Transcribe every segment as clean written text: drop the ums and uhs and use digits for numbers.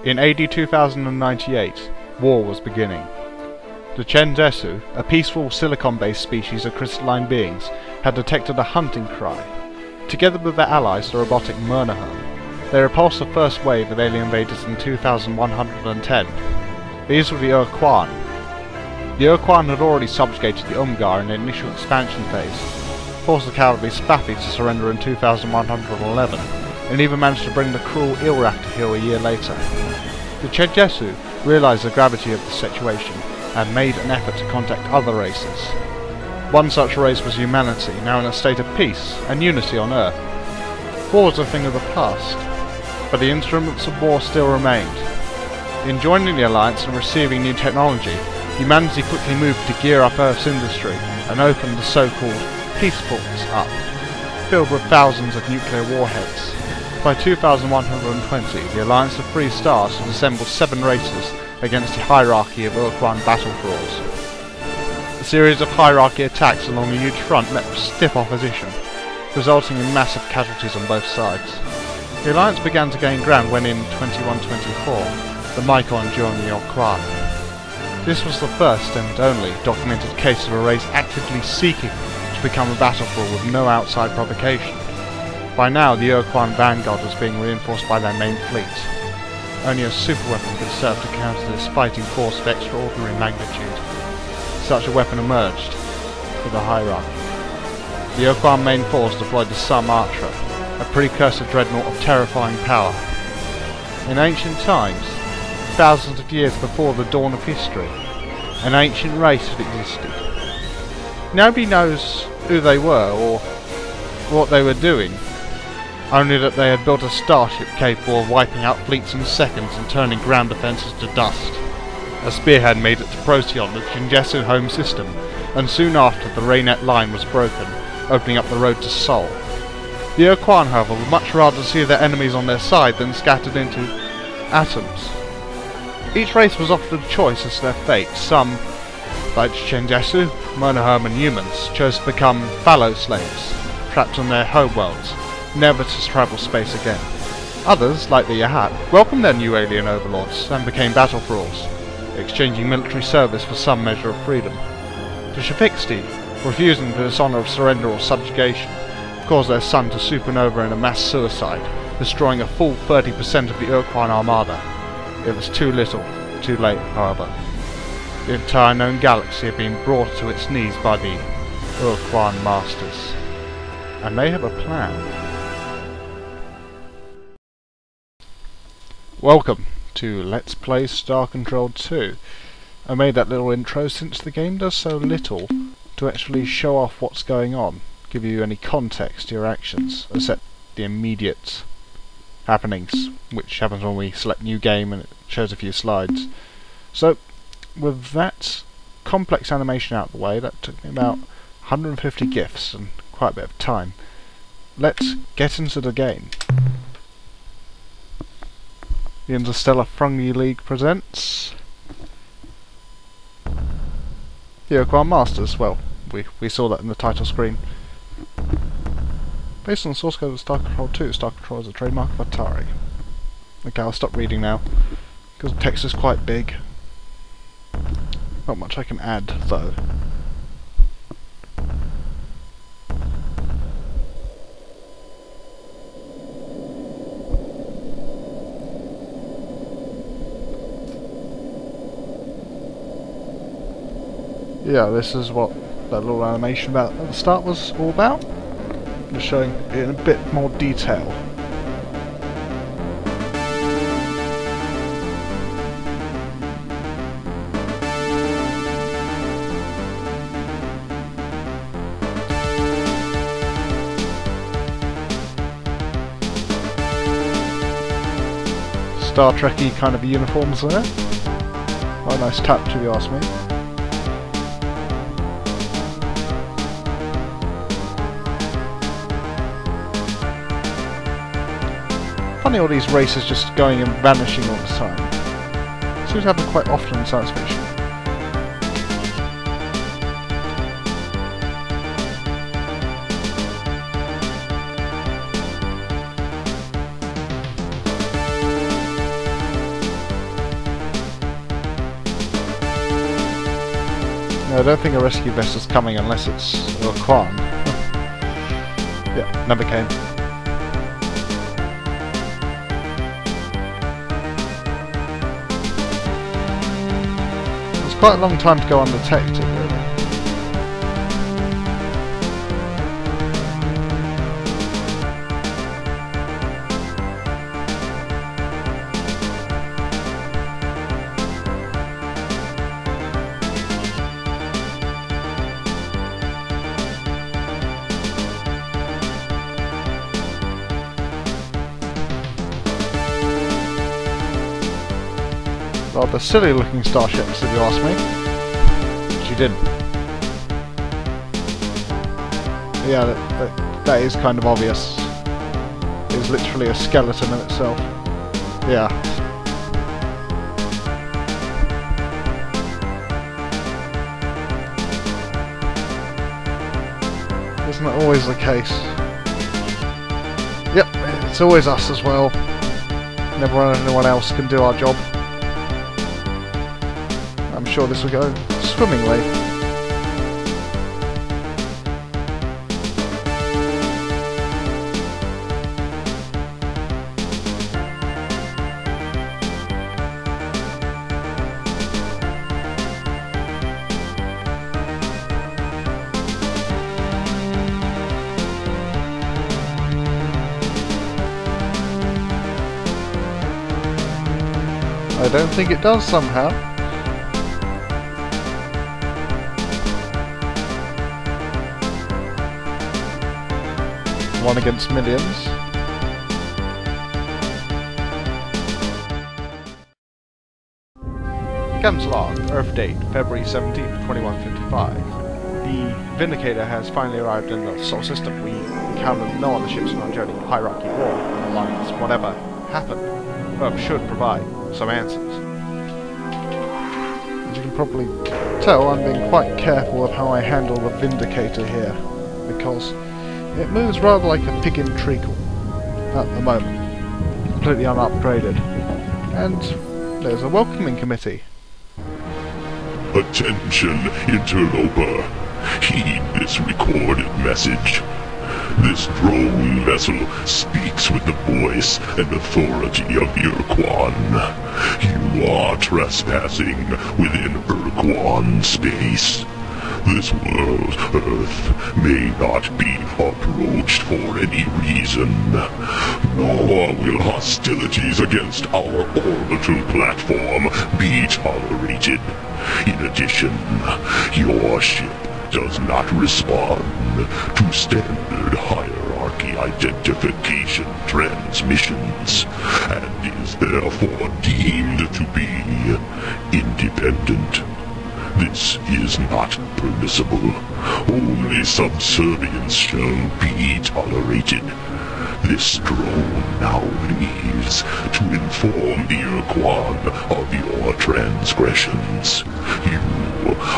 In AD 2098, war was beginning. The Chenjesu, a peaceful silicon-based species of crystalline beings, had detected a hunting cry. Together with their allies, the robotic Murnahan, they repulsed the first wave of alien invaders in 2110. These were the ur-quan. The ur-quan had already subjugated the Umgar in the initial expansion phase, forced the cowardly Spaffy to surrender in 2111, and even managed to bring the cruel Ilrak to heel a year later. The Chenjesu realised the gravity of the situation and made an effort to contact other races. One such race was humanity, now in a state of peace and unity on Earth. War was a thing of the past, but the instruments of war still remained. In joining the Alliance and receiving new technology, humanity quickly moved to gear up Earth's industry and opened the so-called peace ports up, filled with thousands of nuclear warheads. By 2120, the Alliance of Free Stars had assembled 7 races against the hierarchy of ur-quan battle thralls. A series of hierarchy attacks along a huge front met stiff opposition, resulting in massive casualties on both sides. The Alliance began to gain ground when in 2124, the Mycon joined the ur-quan. This was the first and only documented case of a race actively seeking to become a battle thrall with no outside provocation. By now, the ur-quan vanguard was being reinforced by their main fleet. Only a superweapon could serve to counter this fighting force of extraordinary magnitude. Such a weapon emerged for the hierarchy. The ur-quan main force deployed the Sum Archer, a precursor dreadnought of terrifying power. In ancient times, thousands of years before the dawn of history, an ancient race had existed. Nobody knows who they were or what they were doing, only that they had built a starship capable of wiping out fleets in seconds and turning ground defences to dust. A spearhead made it to Procyon, the Chenjesu home system, and soon after the Raynet line was broken, opening up the road to Sol. The ur-quan, however, would much rather see their enemies on their side than scattered into atoms. Each race was offered a choice as to their fate. Some, like Chenjesu, Murnahan and humans, chose to become fallow slaves, trapped on their homeworlds, never to travel space again. Others, like the Yahat, welcomed their new alien overlords and became battle thralls, exchanging military service for some measure of freedom. The Shafiqsti, refusing the dishonour of surrender or subjugation, caused their sun to supernova in a mass suicide, destroying a full 30% of the ur-quan armada. It was too little, too late, however. The entire known galaxy had been brought to its knees by the ur-quan masters. And they have a plan. Welcome to Let's Play Star Control 2. I made that little intro since the game does so little to actually show off what's going on, give you any context to your actions, except the immediate happenings, which happens when we select new game and it shows a few slides. So, with that complex animation out of the way, that took me about 150 GIFs and quite a bit of time. Let's get into the game. The Interstellar Frungy League presents the ur-quan Masters. Well, we saw that in the title screen. Based on the source code of Star Control 2, Star Control is a trademark of Atari. Okay, I'll stop reading now, because the text is quite big. Not much I can add, though. Yeah, this is what that little animation about at the start was all about. Just showing it in a bit more detail. Star Trek-y kind of uniforms there. Quite a nice touch if you ask me. Funny all these races just going and vanishing all the time. Seems to happen quite often in science fiction. I don't think a rescue vessel's coming unless it's ur-quan. Yeah, never came. It's quite a long time to go undetected, really. Rather silly looking starships, if you ask me. She didn't. Yeah, that is kind of obvious. It's literally a skeleton in itself. Yeah. Isn't it always the case? Yep, it's always us as well. Never anyone else can do our job. I'm sure this will go swimmingly. I don't think it does somehow. One against millions. Captain's log, Earth date, February 17th, 2155. The Vindicator has finally arrived in the solar system. We encountered no other ships on our journey. Hierarchy, war, alliance, whatever happened. Earth should provide some answers. As you can probably tell, I'm being quite careful of how I handle the Vindicator here, because it moves rather like a pig in treacle at the moment, completely unupgraded. And there's a welcoming committee. Attention, interloper. Heed this recorded message. This drone vessel speaks with the voice and authority of ur-quan. You are trespassing within ur-quan space. This world, Earth, may not be approached for any reason, nor will hostilities against our orbital platform be tolerated. In addition, your ship does not respond to standard hierarchy identification transmissions, and is therefore deemed to be independent. This is not permissible. Only subservience shall be tolerated. This drone now leaves to inform the ur-quan of your transgressions. You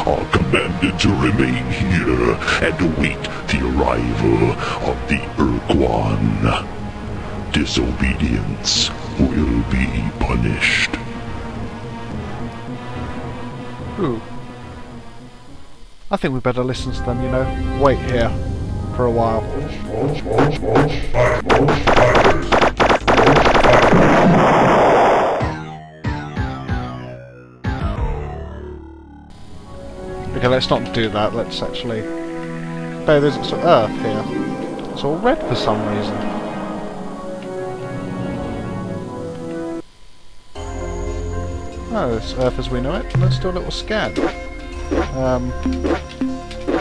are commanded to remain here and await the arrival of the ur-quan. Disobedience will be punished. Ooh. I think we better listen to them, you know. Wait here for a while. Okay, let's not do that. Let's actually... Oh, there's Earth here. It's all red for some reason. Oh, it's Earth as we know it. Let's do a little scan.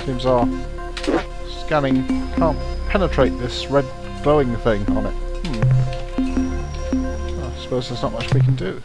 Seems our scanning can't penetrate this red glowing thing on it. I suppose there's not much we can do.